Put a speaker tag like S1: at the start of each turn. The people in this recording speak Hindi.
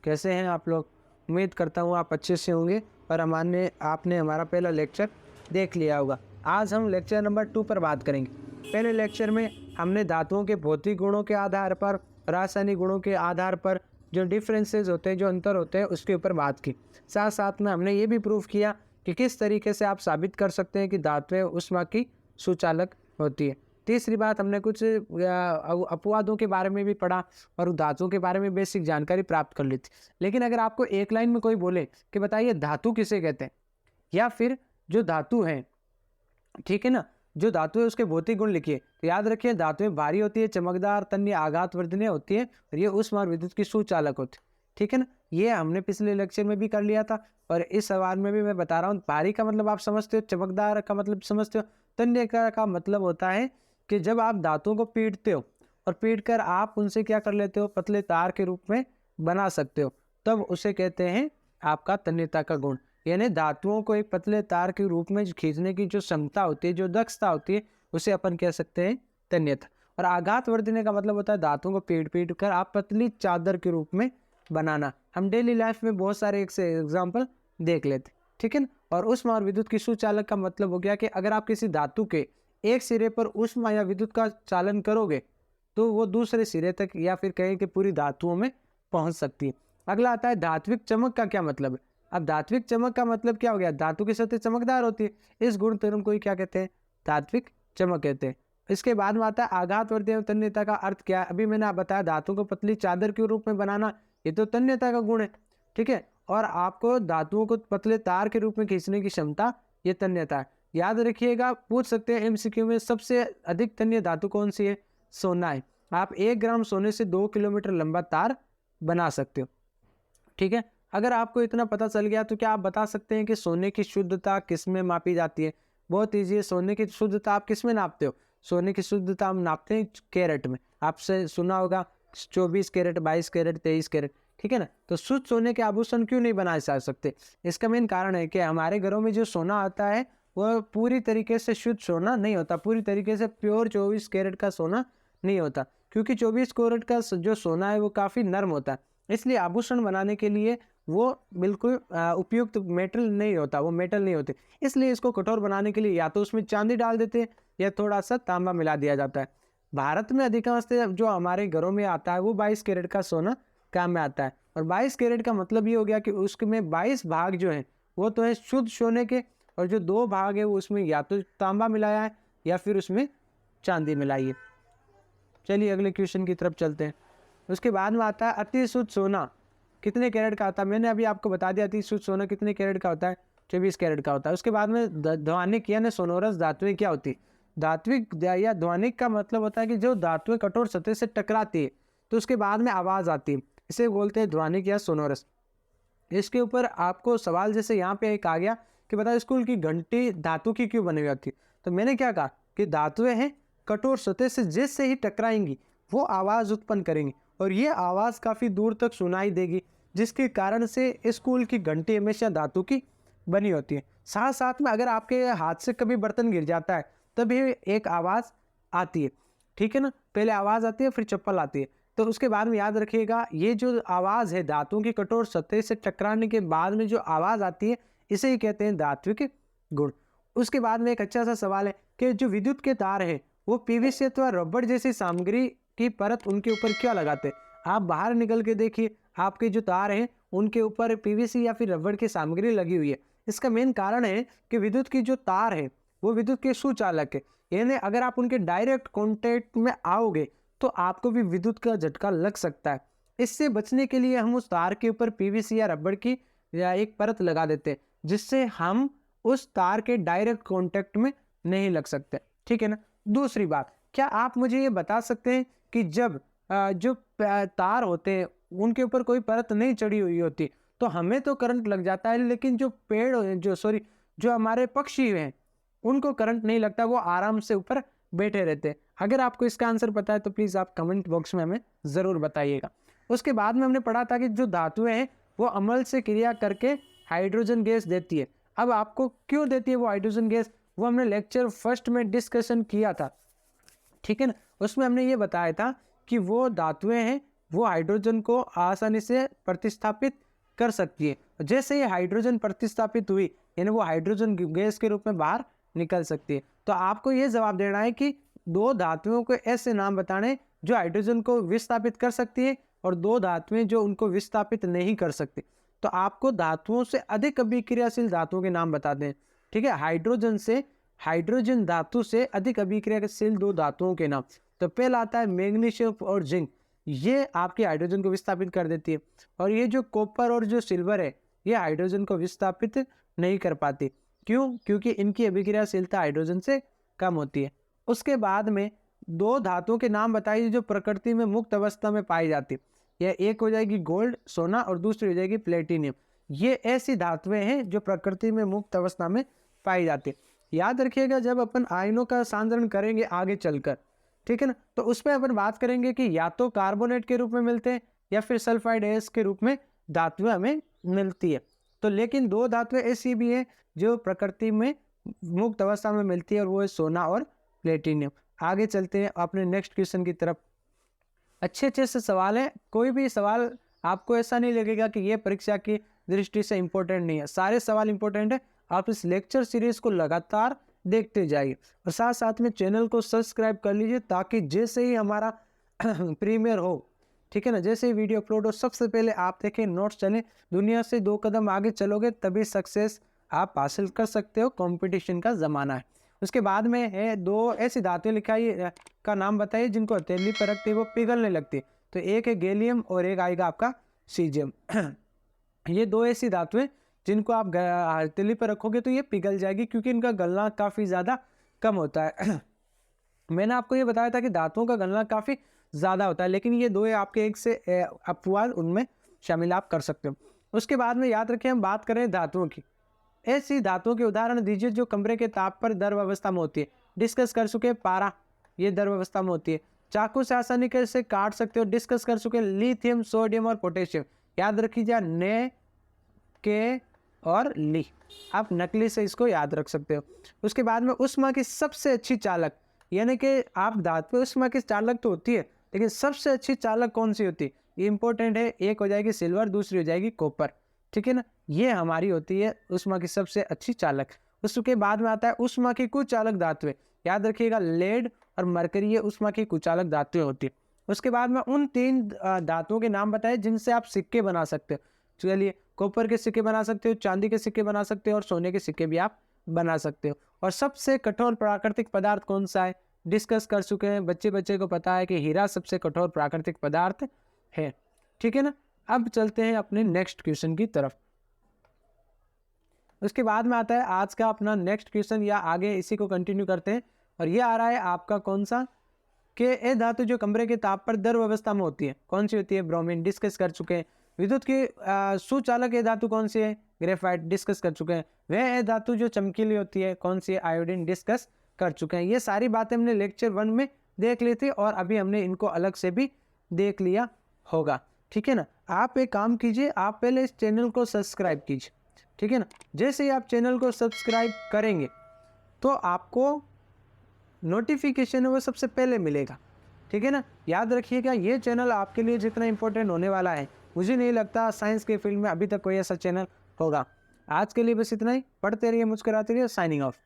S1: कैसे हैं आप लोग? उम्मीद करता हूँ आप अच्छे से होंगे और आपने हमारा पहला लेक्चर देख लिया होगा। आज हम लेक्चर नंबर 2 पर बात करेंगे। पहले लेक्चर में हमने धातुओं के भौतिक गुणों के आधार पर, रासायनिक गुणों के आधार पर जो डिफरेंसेस होते हैं, जो अंतर होते हैं, उसके ऊपर बात की। साथ साथ में हमने ये भी प्रूव किया कि किस तरीके से आप साबित कर सकते हैं कि धातुएं ऊष्मा की सुचालक होती है। तीसरी बात, हमने कुछ अपवादों के बारे में भी पढ़ा और धातुओं के बारे में बेसिक जानकारी प्राप्त कर ली थी। लेकिन अगर आपको एक लाइन में कोई बोले कि बताइए धातु किसे कहते हैं, या फिर जो धातु है, ठीक है ना, जो धातु है उसके भौतिक गुण लिखिए, तो याद रखिए धातुएं भारी होती है, चमकदार, तन्य, आघातवर्धनीय होती है और ये ऊष्मा और विद्युत की सुचालक होती है। ठीक है ना, ये हमने पिछले लेक्चर में भी कर लिया था और इस सवाल में भी मैं बता रहा हूँ। भारी का मतलब आप समझते हो, चमकदार का मतलब समझते हो, तन्य का मतलब होता है कि जब आप धातुओं को पीटते हो और पीट कर आप उनसे क्या कर लेते हो, पतले तार के रूप में बना सकते हो, तब उसे कहते हैं आपका तन्यता का गुण। यानी धातुओं को एक पतले तार के रूप में खींचने की जो क्षमता होती है, जो दक्षता होती है, उसे अपन कह सकते हैं तन्यता। और आघातवर्धनीय का मतलब होता है धातुओं को पीट पीट कर आप पतली चादर के रूप में बनाना। हम डेली लाइफ में बहुत सारे एग्जाम्पल देख लेते, ठीक है ना। और ऊष्मा और विद्युत की सुचालक का मतलब हो गया कि अगर आप किसी धातु के एक सिरे पर ऊष्मा या विद्युत का चालन करोगे तो वो दूसरे सिरे तक, या फिर कहें कि पूरी धातुओं में पहुंच सकती है। अगला आता है धात्विक चमक का क्या मतलब है। अब धात्विक चमक का मतलब क्या हो गया, धातु की सतह चमकदार होती है, इस गुण धर्म को ही क्या कहते हैं, धात्विक चमक कहते हैं। इसके बाद में आता है आघातवर्धनीय तन्यता का अर्थ क्या है। अभी मैंने आप बताया धातु को पतली चादर के रूप में बनाना, ये तो तन्यता का गुण है, ठीक है। और आपको धातुओं को पतले तार के रूप में खींचने की क्षमता, ये तन्यता है। याद रखिएगा, पूछ सकते हैं एमसीक्यू में, सबसे अधिक तन्य धातु कौन सी है, सोना है। आप 1 ग्राम सोने से 2 किलोमीटर लंबा तार बना सकते हो, ठीक है। अगर आपको इतना पता चल गया तो क्या आप बता सकते हैं कि सोने की शुद्धता किस में मापी जाती है। बहुत ईजी है, सोने की शुद्धता आप किस में नापते हो, सोने की शुद्धता हम नापते हैं कैरेट में। आपसे सुना होगा 24 कैरेट, 22 कैरेट, 23 कैरेट, ठीक है ना। तो शुद्ध सोने के आभूषण क्यों नहीं बनाए जा सकते, इसका मेन कारण है कि हमारे घरों में जो सोना आता है वह पूरी तरीके से शुद्ध सोना नहीं होता, पूरी तरीके से प्योर 24 कैरेट का सोना नहीं होता, क्योंकि 24 कैरेट का जो सोना है वो काफ़ी नर्म होता है। इसलिए आभूषण बनाने के लिए वो बिल्कुल उपयुक्त मेटल नहीं होता, वो मेटल नहीं होते। इसलिए इसको कठोर बनाने के लिए या तो उसमें चांदी डाल देते हैं या थोड़ा सा तांबा मिला दिया जाता है। भारत में अधिकांश जो हमारे घरों में आता है वो 22 कैरेट का सोना काम में आता है। और 22 कैरेट का मतलब ये हो गया कि उसमें 22 भाग जो हैं वो तो है शुद्ध सोने के, और जो 2 भाग है वो उसमें या तो तांबा मिलाया है या फिर उसमें चांदी मिलाई है। चलिए अगले क्वेश्चन की तरफ चलते हैं। उसके बाद में आता है अति शुद्ध सोना कितने कैरेट का होता है। मैंने अभी आपको बता दिया, अति शुद्ध सोना कितने कैरेट का होता है, 24 कैरेट का होता है। उसके बाद में ध्वनिक यानी सोनोरस धातुएं क्या होती है। धात्विक या ध्वनिक का मतलब होता है कि जो धातुएं कठोर सतह से टकराती है तो उसके बाद में आवाज़ आती है, इसे बोलते हैं ध्वनिक या सोनोरस। इसके ऊपर आपको सवाल जैसे यहाँ पे एक आ गया कि बता स्कूल की घंटी धातु की क्यों बनी हुई होती है, तो मैंने क्या कहा कि धातुएं हैं कठोर सतह से जैसे ही टकराएंगी वो आवाज़ उत्पन्न करेंगी और ये आवाज़ काफ़ी दूर तक सुनाई देगी, जिसके कारण से स्कूल की घंटी हमेशा धातु की बनी होती है। साथ साथ में अगर आपके हाथ से कभी बर्तन गिर जाता है तभी एक आवाज़ आती है, ठीक है ना। पहले आवाज़ आती है फिर चप्पल आती है। तो उसके बाद में याद रखिएगा ये जो आवाज़ है धातुओं की कठोर सतह से टकराने के बाद में जो आवाज़ आती है इसे ही कहते हैं धात्विक गुण। उसके बाद में एक अच्छा सा सवाल है कि जो विद्युत के तार है वो पीवीसी अथवा रबड़ जैसी सामग्री की परत उनके ऊपर क्या लगाते हैं। आप बाहर निकल के देखिए, आपके जो तार हैं उनके ऊपर पीवीसी या फिर रबड़ की सामग्री लगी हुई है। इसका मेन कारण है कि विद्युत की जो तार है वो विद्युत के सुचालक है, यानी अगर आप उनके डायरेक्ट कॉन्टेक्ट में आओगे तो आपको भी विद्युत का झटका लग सकता है। इससे बचने के लिए हम उस तार के ऊपर पीवीसी या रबड़ की या एक परत लगा देते हैं, जिससे हम उस तार के डायरेक्ट कॉन्टेक्ट में नहीं लग सकते, ठीक है ना। दूसरी बात, क्या आप मुझे ये बता सकते हैं कि जब जो तार होते हैं उनके ऊपर कोई परत नहीं चढ़ी हुई होती तो हमें तो करंट लग जाता है, लेकिन जो पेड़ जो हमारे पक्षी हैं उनको करंट नहीं लगता, वो आराम से ऊपर बैठे रहते हैं। अगर आपको इसका आंसर पता है तो प्लीज़ आप कमेंट बॉक्स में हमें ज़रूर बताइएगा। उसके बाद में हमने पढ़ा था कि जो धातुएं हैं वो अम्ल से क्रिया करके हाइड्रोजन गैस देती है। अब आपको क्यों देती है वो हाइड्रोजन गैस, वो हमने लेक्चर फर्स्ट में डिस्कशन किया था, ठीक है ना। उसमें हमने ये बताया था कि वो धातुएं हैं वो हाइड्रोजन को आसानी से प्रतिस्थापित कर सकती है। जैसे ही हाइड्रोजन प्रतिस्थापित हुई यानी वो हाइड्रोजन गैस के रूप में बाहर निकल सकती है। तो आपको ये जवाब देना है कि दो धातुओं को ऐसे नाम बताने जो हाइड्रोजन को विस्थापित कर सकती है और दो धातुएं जो उनको विस्थापित नहीं कर सकती। तो आपको धातुओं से अधिक अभिक्रियाशील धातुओं के नाम बताते हैं। ठीक है, हाइड्रोजन धातु से अधिक अभिक्रियाशील दो धातुओं के नाम। तो पहला आता है मैग्नीशियम और जिंक, ये आपके हाइड्रोजन को विस्थापित कर देती है। और ये जो कॉपर और जो सिल्वर है ये हाइड्रोजन को विस्थापित नहीं कर पाती। क्यों? क्योंकि इनकी अभिक्रियाशीलता हाइड्रोजन से कम होती है। उसके बाद में दो धातुओं के नाम बताइए जो प्रकृति में मुक्त अवस्था में पाई जाती है। यह एक हो जाएगी गोल्ड सोना और दूसरी हो जाएगी प्लेटिनियम। ये ऐसी धातुएं हैं जो प्रकृति में मुक्त अवस्था में पाई जाती है। याद रखिएगा जब अपन आयनों का सांद्रण करेंगे आगे चलकर, ठीक है ना, तो उसमें अपन बात करेंगे कि या तो कार्बोनेट के रूप में मिलते हैं या फिर सल्फाइड एस के रूप में धातुएं हमें मिलती है। तो लेकिन दो धातुएं ऐसी भी है जो प्रकृति में मुक्त अवस्था में मिलती है और वो है सोना और प्लेटिनियम। आगे चलते हैं अपने नेक्स्ट क्वेश्चन की तरफ। अच्छे से सवाल है, कोई भी सवाल आपको ऐसा नहीं लगेगा कि ये परीक्षा की दृष्टि से इंपॉर्टेंट नहीं है, सारे सवाल इंपॉर्टेंट है। आप इस लेक्चर सीरीज को लगातार देखते जाइए और साथ साथ में चैनल को सब्सक्राइब कर लीजिए ताकि जैसे ही हमारा प्रीमियर हो, ठीक है ना, जैसे ही वीडियो अपलोड हो सबसे पहले आप देखें, नोट्स चले। दुनिया से 2 कदम आगे चलोगे तभी सक्सेस आप हासिल कर सकते हो। कंपटीशन का ज़माना है। उसके बाद में है दो ऐसी धातुएं लिखाई का नाम बताइए जिनको हथेली पर रखते ही वो पिघलने लगती है। तो एक है गैलियम और एक आएगा आपका सीजियम। ये दो ऐसी धातुएं जिनको आप हथेली पर रखोगे तो ये पिघल जाएगी क्योंकि इनका गलना काफ़ी ज़्यादा कम होता है। मैंने आपको ये बताया था कि धातुओं का गलना काफ़ी ज़्यादा होता है, लेकिन ये दो आपके एक से अपवाद उनमें शामिल आप कर सकते हो। उसके बाद में याद रखें हम बात करें धातुओं की, ऐसी धातुओं के उदाहरण दीजिए जो कमरे के ताप पर द्रव अवस्था में होती है। डिस्कस कर चुके पारा, ये द्रव अवस्था में होती है। चाकू से आसानी से काट सकते हो। डिस्कस कर चुके लिथियम, सोडियम और पोटेशियम। याद रखिए ने, के और ली, आप नकली से इसको याद रख सकते हो। उसके बाद में उष्मा की सबसे अच्छी चालक, यानी कि आप धातु उष्मा की चालक तो होती है लेकिन सबसे अच्छी चालक कौन सी होती है ये इंपॉर्टेंट है। एक हो जाएगी सिल्वर, दूसरी हो जाएगी कॉपर, ठीक है ना, ये हमारी होती है उष्मा की सबसे अच्छी चालक। उसके बाद में आता है उष्मा की कुचालक धातुएं। याद रखिएगा लेड और मरकरी ये उष्मा की कुचालक धातुएं होती है। उसके बाद में उन 3 धातुओं के नाम बताए जिनसे आप सिक्के बना सकते हो। चलिए, कॉपर के सिक्के बना सकते हो, चांदी के सिक्के बना सकते हो और सोने के सिक्के भी आप बना सकते हो। और सबसे कठोर प्राकृतिक पदार्थ कौन सा है डिस्कस कर चुके हैं। बच्चे को पता है कि हीरा सबसे कठोर प्राकृतिक पदार्थ है, ठीक है ना। अब चलते हैं अपने नेक्स्ट क्वेश्चन की तरफ। उसके बाद में आता है आज का अपना नेक्स्ट क्वेश्चन, या आगे इसी को कंटिन्यू करते हैं। और ये आ रहा है आपका कौन सा, कि ए धातु जो कमरे के ताप पर द्रव अवस्था में होती है कौन सी होती है, ब्रोमीन, डिस्कस कर चुके हैं। विद्युत की सुचालक ए धातु कौन सी है, ग्रेफाइट, डिस्कस कर चुके हैं। वह ए धातु जो चमकीली होती है कौन सी है, आयोडीन, डिस्कस कर चुके हैं। ये सारी बातें हमने लेक्चर 1 में देख ली थी और अभी हमने इनको अलग से भी देख लिया होगा, ठीक है ना। आप एक काम कीजिए, आप पहले इस चैनल को सब्सक्राइब कीजिए, ठीक है ना। जैसे ही आप चैनल को सब्सक्राइब करेंगे तो आपको नोटिफिकेशन है वो सबसे पहले मिलेगा, ठीक है ना। याद रखिएगा ये चैनल आपके लिए जितना इंपॉर्टेंट होने वाला है मुझे नहीं लगता साइंस के फील्ड में अभी तक कोई ऐसा चैनल होगा। आज के लिए बस इतना ही। पढ़ते रहिए, मुस्कुराते रहिए। Signing off.